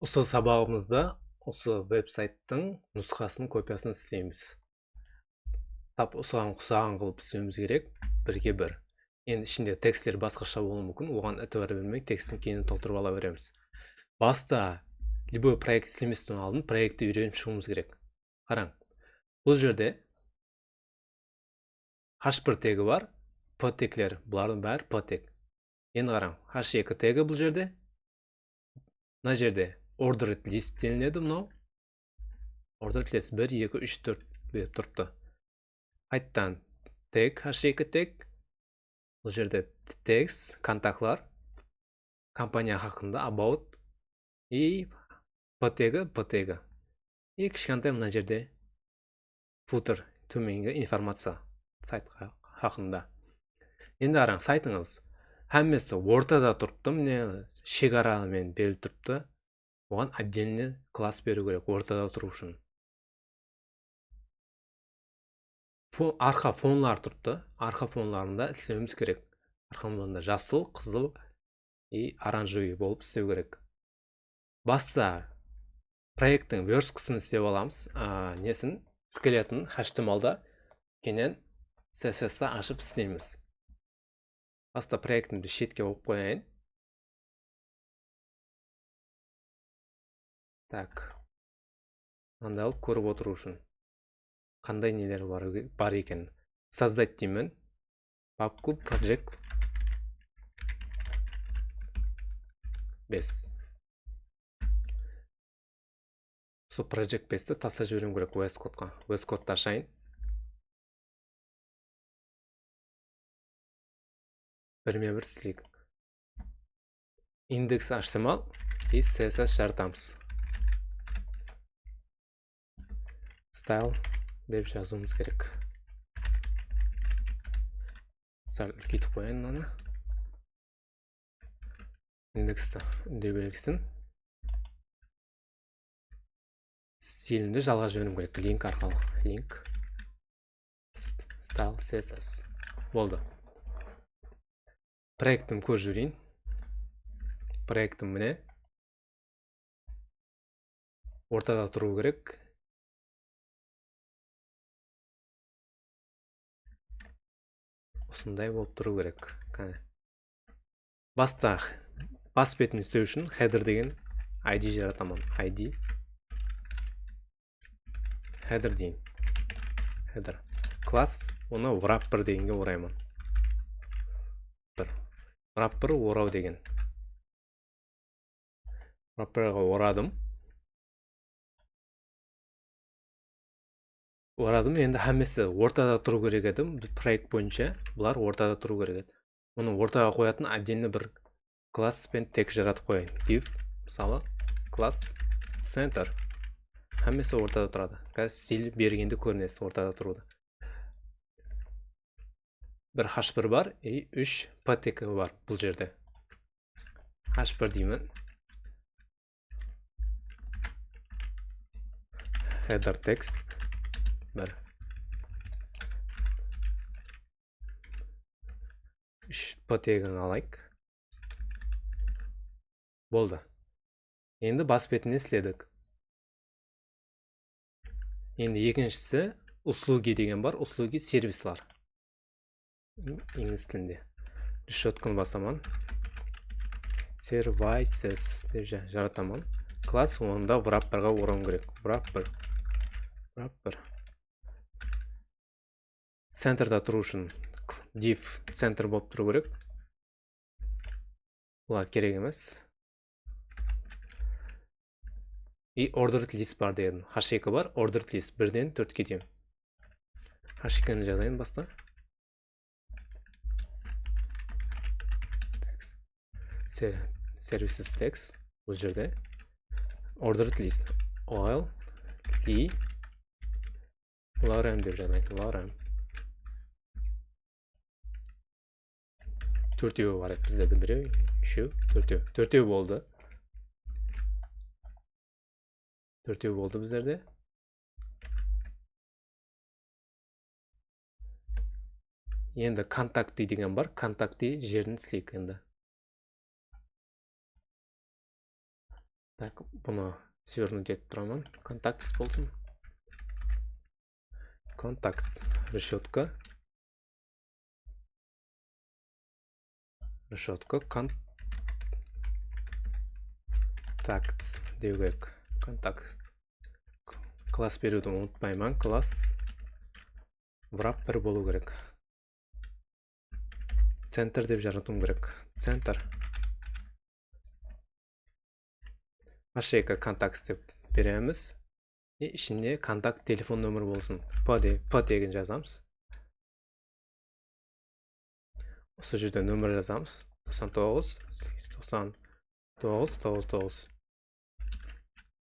Осы сабағымызда осы веб-сайттың нұсқасын копиясын істейміз. Тап осыған ұқсаған қылып істеуіміз керек, бірге бір. Енді ішінде тексттер басқаша болуы мүмкін, оған эътибар бермей текстін кейін толтырып ала береміз. Баста любой проект істеместен алдын проектті үйреніп шығуымыз керек. Қараң, бұл жерде h1 тегі бар, p теглер, бұлардың бәрі p тег. Енді қараң, h2 тегі бұл жерде. Мына жерде ordered list делінеді мынау. Ordered list 1, 2, 3, 4 деп тұрыпты. Қайттан тег, h2 тег. Бұл жерде text, контақлар, компания хақында, about, и p тегі. И кішкентай мына жерде footer, төменгі информация сайт хақында. Енді қараң, сайтыңыз әммесі ортада тұрыпты, міне шекарамен беріліп тұрыпты. Оған отдельный класс беру керек, ортада тұру үшін. Арқа фонлар тұрыпты, арқа фонларында істеуіміз керек. Арқа фонларында жасыл, қызыл и оранжевый болып істеу керек. Баста проекттің версткасын істеп аламыз, несін, скелетін HTML-да, кенен CSS-та ашып істейміз. Баста проектімді шетке оқып қояйын. Так, андай алып көріп отыру үшін қандай нелер бар екен. Создать деймін. Папку project 5. Сол project 5-ті тастап жіберем керек VS Code-қа. VS Code-ты ашайын. Бірме-бір сілейік. Индекс HTML и CSS жаратамыз. Style деп жазуымыз керек. Сәл үлкейтіп қояйын мынаны. Индексті үндеу белгісін. Стилімді жалға жіберем керек. Линк арқылы. Link. Style CSS. Болды. Проектім көріп жіберейін. Проектім міне. Ортада тұру керек. Осындай болып тұру керек. Баста бас бетін істеу үшін header деген ID жаратамын. ID header дейін. Header класс, оны wrapper дегенге ораймын. Wrapper орау деген. Wrapperға орадым. Орадым, енді әммесі ортада тұру керек едім. Проект бойынша бұлар ортада тұру керек еді. Оны ортаға қоятын отдельно бір класс пен тег жаратып қояйын. Div, мысалы, класс center. Әммесі ортада тұрады. Қазір стиль бергенде көрінесі ортада тұруды. Бір h1 бар, и 3 p тегі бар бұл жерде. h1 деймін. Header text. Бір. 3 p тегін алайық. Болды. Енді бас бетіне істедік. Енді екіншісі услуги деген бар. Услуги сервислар. Инглиз тілінде. Решетканы басамын. Services деп жаратамын. Класс, онда wrapperға орауым керек. Wrapper. Центрда тұру үшін div центр болып тұру керек. Бұлар керек емес. И ordered list бар дедім. H2 бар, ordered list 1-ден 4-ке деймін. H2-ні жазайын баста. Services text бұл жерде. Ordered list. Oil, Li, Lorem деп жазайын. Lorem. 4-еу бар еді біздерді. 1, 3, 4-еу. 4-еу болды. 4-еу болды біздерде. Енді контакты деген бар. Контакты жерін сілейік енді. Так, bunu свернуть етіп тұрамын. Контактс болсын. Контакт решетка. Решетка контакт деу керек. Контакт. Класс беруді ұмытпаймын. Класс wrapper болу керек. Центр деп жаратуым керек. Центр. H2 контакт деп береміз. Ішінде контакт телефон нөмірі болсын. P деген жазамыз. Осы жерде нөмір жазамыз. 99 99 99.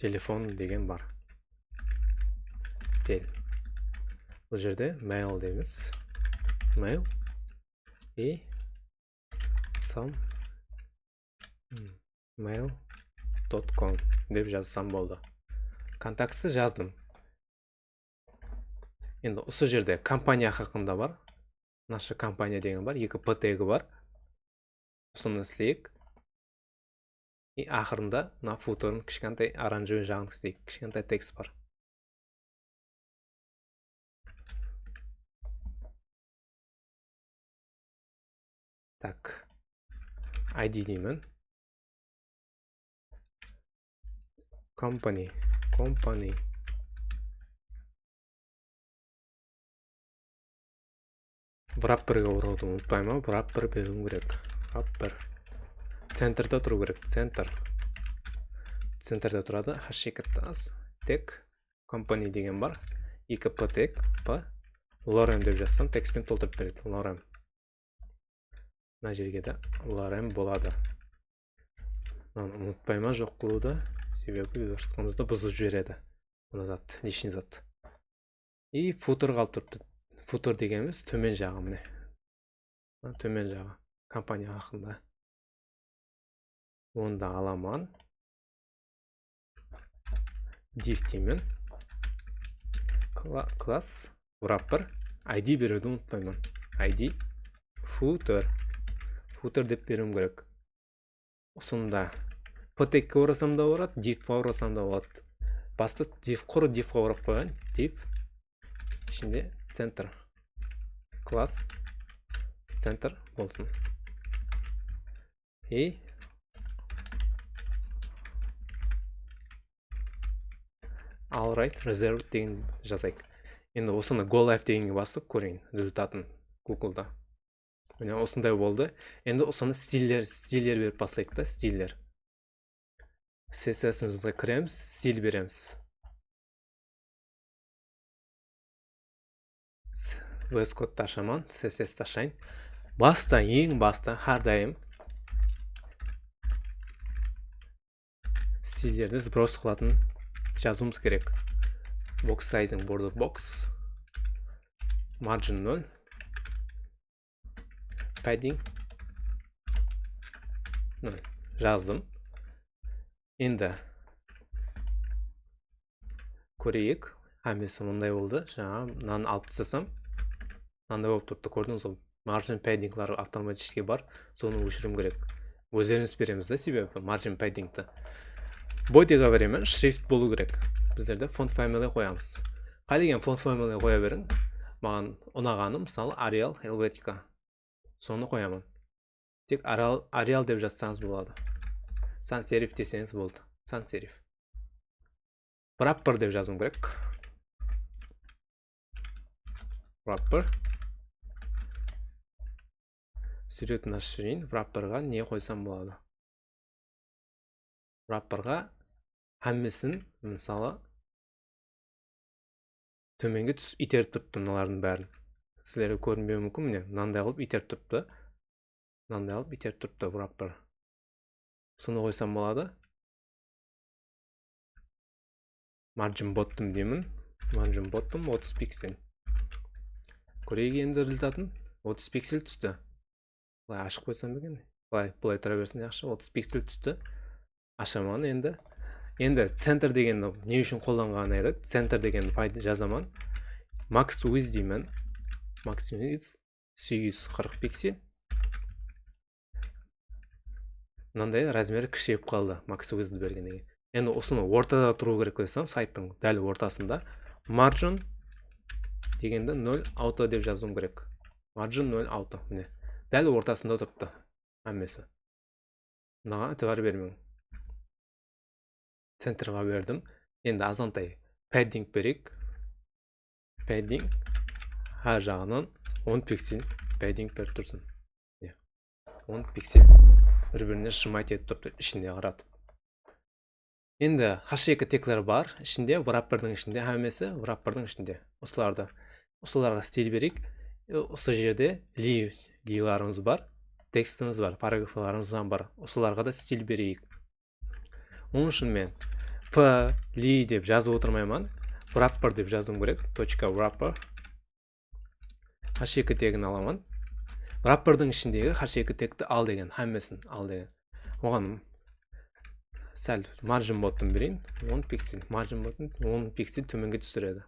Телефон деген бар. Бұл жерде mail дейміз. Mail и mail.com деп жазсам болды. Контактты жаздым. Енді осы жерде компания хақында бар. Наша компания деген бар. 2 P тегі бар. Осыны істейік. И ақырында на футерін кішкентай оранжевый жағын істейік. Кішкентай текст бар. Так. ID деймін. Company. Wrapper'ға орауды ұмытпаймын. Wrapper беруім керек. Wrapper. Центрда тұру керек. Центрда тұрады. H2 тек. Company деген бар. 2 P тек. P. Lorem деп жазсам, текстпен толтырып береді. Lorem. Мына жерге де Lorem болады. Ұмытпайма жоқ қылуды. Себебі өз бұзып жібереді. Бұны зат, лишний зат. И футер қалып тұрды. Футер дегеніміз төмен жағы міне. Төмен жағы. Компания хақында. Онда аламан. Div деймін. Класс. Wrapper. ID беруді ұмытпаймын. ID. Footer. Footer деп беруім керек. Осында P-текке орасам да болады, div-ға орасам да болады. Басты құры div-ға орап қойған. Div. Ішінде центр. Класс. Центр болсын. И alright reserved деген жазайық. Енді осыны go live дегенге басып көрейін результатын Google-да. Міне осындай болды. Енді осыны стильдер беріп басайық та, стильдер. CSS-імізге кіреміз, стиль береміз. VS Code ашаман, CSS ашайын. Ең баста, әрдайым стильдерді сброс қылатын жазуымыз керек. Box sizing border box. Margin 0. Padding 0. Жаздым. Енді көрейік. Әмесі мұндай болды. Жаңа мынаны алып тастасам, мынандай болып тұрды. Көрдіңіз ғой. Margin paddinglары автоматически бар. Соны өшірім керек. Өздеріңіз береміз да себебі margin paddingті. Body'ға беремін. Шрифт болу керек. Біздерде font family қоямыз. Қалеген font family қоя берің. Маған ұнағаны мысалы Arial Helvetica. Соны қоямын. Тек Arial деп жазсаңыз болады. Sans serif десеңіз болды. Sans serif. Wrapper деп жазуым керек. Wrapper. Суретін ашырайын. Wrapperға не қойсам болады? Wrapperға әммесін, мысалы, төменге түс итеріп тұрыпты мыналардың бәрін. Сіздерге көрінбеуі мүмкін, міне, мынандай қылып итеріп тұрыпты. Мынандай қылып итеріп тұрыпты wrapper. Соны қойсам болады. Margin bottom деймін. Margin bottom 30 пиксель. Көрейік енді результатын. 30 пиксель түсті. Бұлай ашық қойсам бекен. Бұлай тұра берсін жақшы. 30 пиксель түсті. Ашаман енді. Енді центр дегенді не үшін қолданғанын айдық. Центр дегенді жазаман. Max width деймін. Max width 840 пиксель. мынандай размері кішірейіп қалды макс width бергеннен кейін. Енді осыны ортада тұру керек десем, сайттың дәл ортасында margin дегенді 0 auto деп жазуым керек. Margin 0 auto. Міне, дәл ортасында тұрыпты әммесі. Мынаға әтібар бермең. Центрға бердім. Енді азантай padding берек. Padding әр жағынан 10 пиксель padding беріп тұрсын. 10 пиксель бір-біріне шымайт етіп тұрды ішінде қаратып. Енді H2 теклер бар, ішінде wrapper'дың ішінде, әмесі wrapper'дың ішінде. Осыларға стиль берек. Осы жерде лиларымыз бар, текстіміз бар, параграфларымыздан бар. Осыларға да стиль берейік. Оның үшін мен li деп жазып отырмайман, wrapper деп жазуым керек. .wrapper H2 тегін аламан. Wrapper'дың ішіндегі H2 тегті ал деген, әмесін ал деген. Оған сәл margin ботын берейін. 10 пиксель. Margin ботын 10 пиксель төменге түсіреді.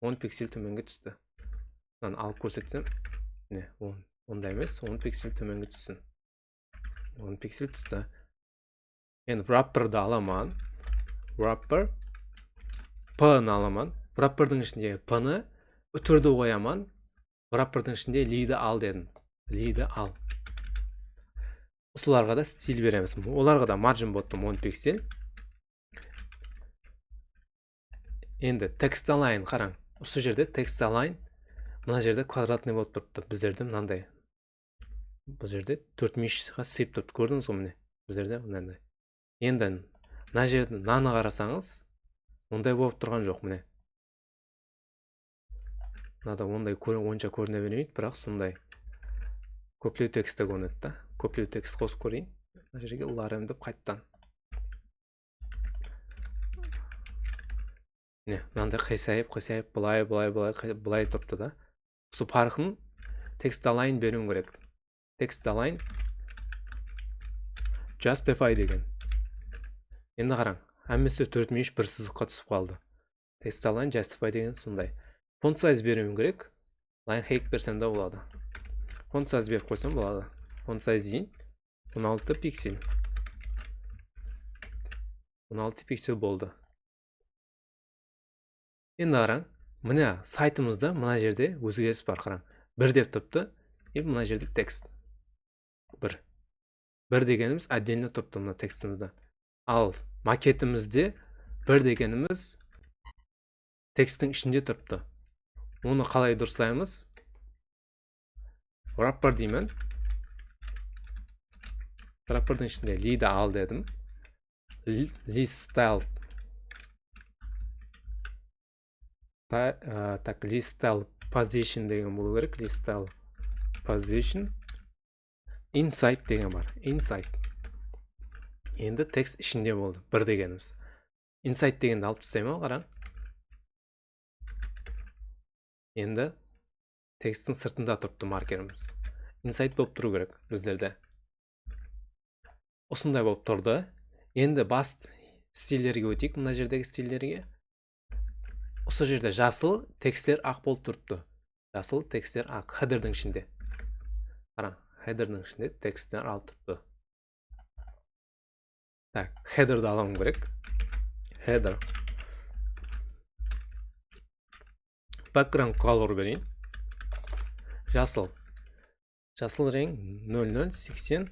10 пиксель төменге түсті. Мынаны алып көрсетсем, не, онда емес, 10 пиксель төменге түссін. 10 пиксель түсті. Енді wrapper'ды аламан. Wrapper P-ны аламан. Wrapper'дың ішіндегі P-ны үтірді қояман. Wrapper'дың ішінде li'ді ал дедім. Li'ді ал. Осыларға да стиль береміз. Оларға да margin боттым 10 пиксель. Енді text align қараң. Осы жерде text align, мына жерде квадратный болып тұрыпты. Біздерде мынандай. Бұл жерде 4 мишқа сыйып тұрыпты. Көрдіңіз ғой міне? Біздерде мынандай. Енді мына жерде наны қарасаңыз, ондай болып тұрған жоқ міне. Мынада ондай онша көріне бермейді, бірақ сондай көплеу тексті көрінеді да. Көплеу текст қосып көрейін. Мына жерге larm деп қайттан. Не, мынандай қисайып, былай тұрыпты да. Осы парқын text align беруім керек. Text align justify деген. Енді қараң, әммесі 4 миш бір сызыққа түсіп қалды. Text align justify деген сондай. Font size беруім керек. Line height берсем де болады. Font size беріп қойсам болады. Font size дейін 16 пиксель. 16 пиксель болды. Енді қараң, мына сайтымызда мына жерде өзгеріс бар қараң. 1 деп тұрыпты, мына жерде текст. 1. 1 дегеніміз отдельно тұрыпты мына текстімізді. Ал макетімізде 1 дегеніміз тексттің ішінде тұрыпты. Оны қалай дұрыстаймыз? Wrapper деймін. Wrapper'дың ішінде li'ді ал дедім. List style. Так, list style position деген болу керек. List style position. Inside деген бар. Inside. Енді текст ішінде болды. 1 дегеніміз. Inside дегенді алып тастаймын, қараң. Енді тексттің сыртында тұрыпты маркеріміз. Inside болып тұру керек біздерде. Осындай болып тұрды. Енді баст стильдерге өтейік. Мына жердегі стильдерге. Осы жерде жасыл тексттер ақ болып тұрыпты. Жасыл тексттер ақ. Header'дың ішінде. Қараң, header'дың ішінде тексттер алып тұрыпты. Так, header'ды аламын керек. Header. Background color берейін. Жасыл. Жасыл рең 00, 80,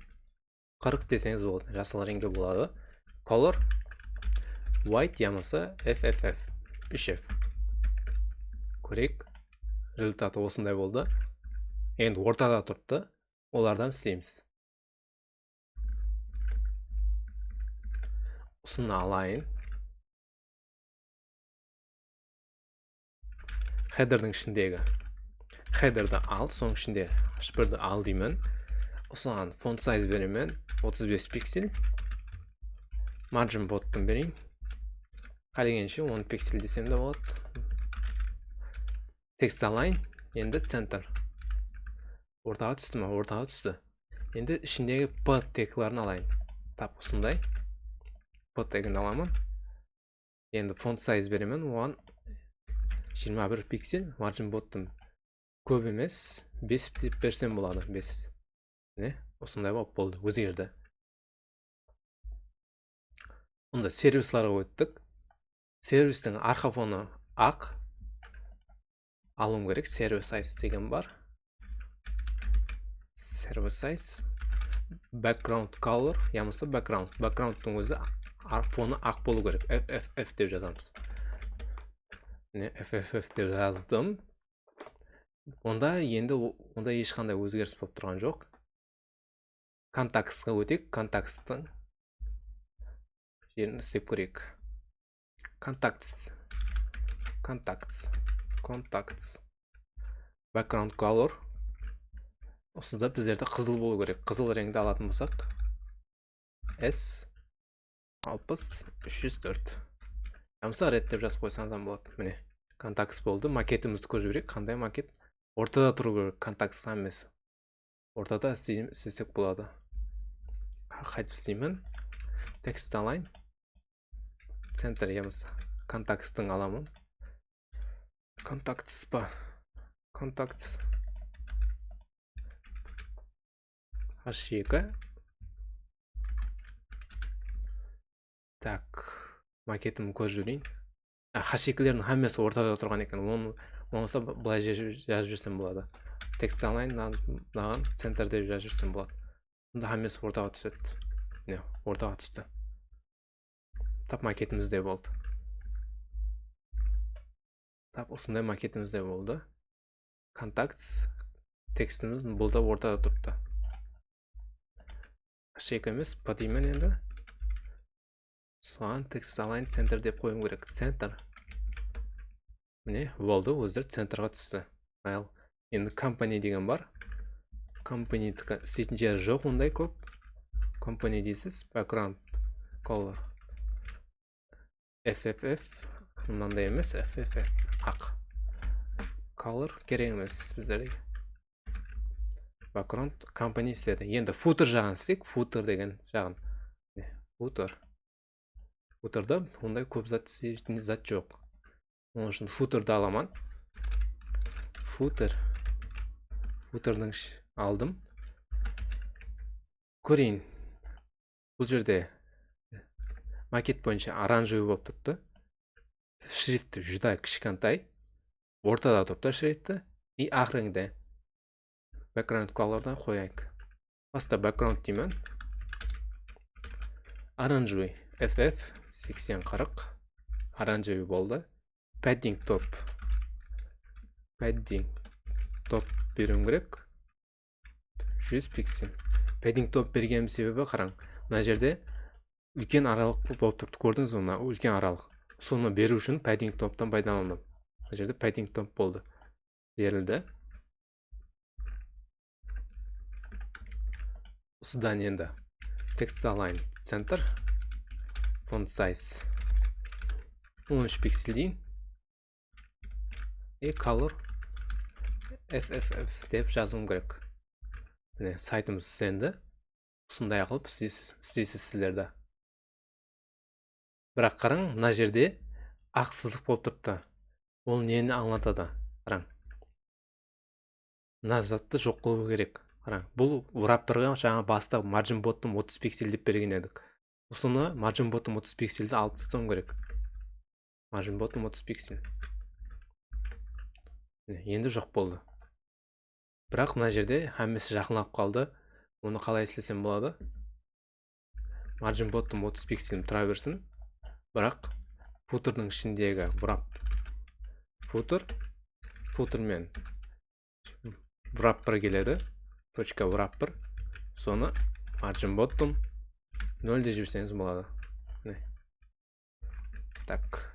40 десеңіз болады. Жасыл реңге болады. Color white ямасы FFF. 3F. Көрек. Результаты осындай болды. Енді ортада тұрыпты. Олардан істейміз. Осыны алайын. Header'дың ішіндегі header'ды ал, соң ішінде H1'ді ал деймін. Осыған font size беремін 35 пиксель. Margin боттын берейін. Қалегенше 10 пиксель десем де болады. Text align. Енді center. Ортаға түсті ма? Ортаға түсті. Енді ішіндегі P тегларын алайын. Тап, осындай. P тегін аламын. Енді font size беремін. Оған 21 пиксель. Margin боттым. Көп емес. 5 деп берсем болады. 5. Не? Осындай болып болды. Өзгерді. Onda сервисларға өттік. Сервистің арқа фоны ақ. Алуым керек. Server size деген бар. Server size. Background color. Ямысы background. Background'тың өзі фоны ақ болу керек. FFF деп жазамыз. FFF деп жаздым. Онда енді онда ешқандай өзгеріс болып тұрған жоқ. Контактсқа өтек. Контактстың жерін істеп көрейік. Contacts. Background color. Осында біздерде қызыл болу керек. Қызыл реңді алатын болсақ. S60-304. Ямса рет деп жазып қойсаңыздан болады. Міне. Contacts болды. Макетімізді көріп жіберейік. Қандай макет? Ортада тұру керек. Contacts емес. Ортада істесек болады. Қайтып істеймін. Text align. Center ямыз. Contacts'тың аламын. Contacts па. Contacts. H2. Так. Макетімді көріп жіберейін. H2-лердің хаммасы ортада тұрған екен. Оны болса былай жазып жүрсем болады. Text align наған center деп жазып жүрсем болады. Онда хаммасы ортаға түседі. Не, ортаға түсті. Тап макетімізде болды. Тап осындай макетімізде болды. Contacts. Текстіміз бұлда ортада тұрыпты. H2 емес, подеймен енді. Соған text align center деп қойым керек. Center. Міне, болды, өздер центрға түсті. Ал енді company деген бар. Company істейтін жері жоқ ондай көп. Company дейсіз, background color. FFF. Мынандай емес, FFF. Ақ. Color керек емес біздерге. Background company істеді. Енді footer жағын істейік. Footer деген жағын. Footer. Footer'да ондай көп зат істейтін зат жоқ. Оның үшін footer'ды аламан. Footer'ның алдым. Көрейін. Бұл жерде макет бойынша оранжевый болып тұрыпты. Шрифті жүда кішкентай. Ортада тұрыпты шрифті. И ақ реңде. Background color'дан қояйық. Баста background деймін. Оранжевый. FF 80-40. Оранжевый болды. Padding top. Беруім керек. 100 пиксель. Padding top бергенім себебі қараң. Мына жерде үлкен аралық болып тұрды. Көрдіңіз оны? Үлкен аралық. Соны беру үшін padding top'тан пайдаландым. Мына жерде padding top болды. Берілді. Осыдан енді text align center. Font size 13 пиксель дейін. И color FFF деп жазуым керек. Міне сайтымыз сенді. Осындай қылып істейсіз сіздерді. Бірақ қараң, мына жерде ақ сызық болып тұрыпты. Ол нені аңлатады? Қараң. Мына затты жоқ қылу керек. Қараң, бұл wrapperға жаңа баста margin bottom 30 пиксель деп берген едік. Осыны margin bottom 30 пиксельді алып тұтам керек. Margin bottom 30 пиксель. Енді жоқ болды. Бірақ мына жерде хаммесі жақынлап қалды. Оны қалай істесем болады? Margin bottom 30 пиксель тұра берсін. Бірақ footer'ның ішіндегі footer мен wrapper келеді. Точка wrapper. Соны margin bottom 0 де жіберсеңіз болады. Так.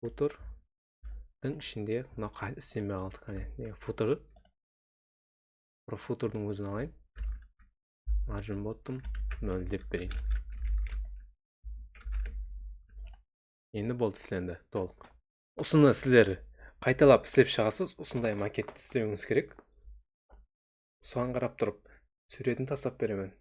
Footer'ның ішінде мына істемей қалдық. Footer'ның өзін алайын. Margin bottom 0 деп берейін. Енді болды сізленді толық. Осыны сіздер қайталап істеп шығасыз. Осындай макет істеуіңіз керек. Соған қарап тұрып суретін тастап беремін.